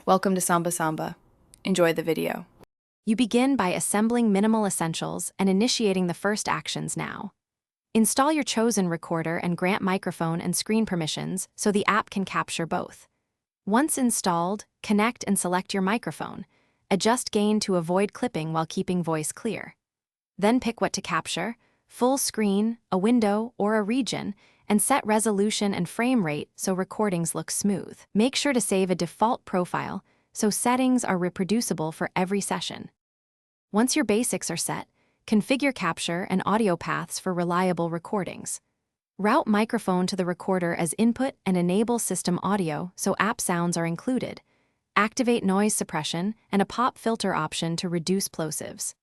Welcome to Samba Samba. Enjoy the video. You begin by assembling minimal essentials and initiating the first actions now. Install your chosen recorder and grant microphone and screen permissions so the app can capture both. Once installed, connect and select your microphone. Adjust gain to avoid clipping while keeping voice clear. Then pick what to capture, full screen, a window, or a region, and set resolution and frame rate so recordings look smooth. Make sure to save a default profile so settings are reproducible for every session. Once your basics are set, configure capture and audio paths for reliable recordings. Route microphone to the recorder as input and enable system audio so app sounds are included. Activate noise suppression and a pop filter option to reduce plosives.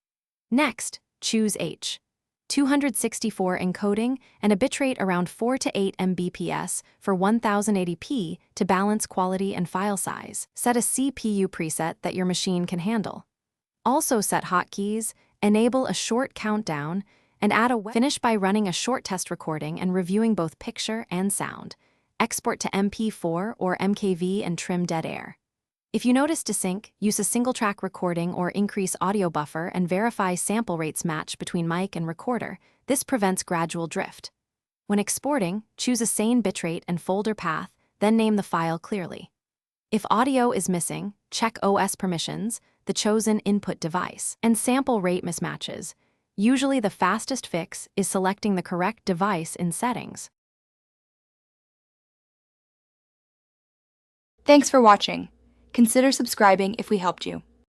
Next, choose H. 264 encoding and a bitrate around 4 to 8 Mbps for 1080p to balance quality and file size. Set a CPU preset that your machine can handle. Also set hotkeys, enable a short countdown, and add a finish by running a short test recording and reviewing both picture and sound. Export to MP4 or MKV and trim dead air. If you notice desync, use a single-track recording or increase audio buffer and verify sample rates match between mic and recorder. This prevents gradual drift. When exporting, choose a sane bitrate and folder path, then name the file clearly. If audio is missing, check OS permissions, the chosen input device, and sample rate mismatches. Usually the fastest fix is selecting the correct device in settings. Thanks for watching. Consider subscribing if we helped you.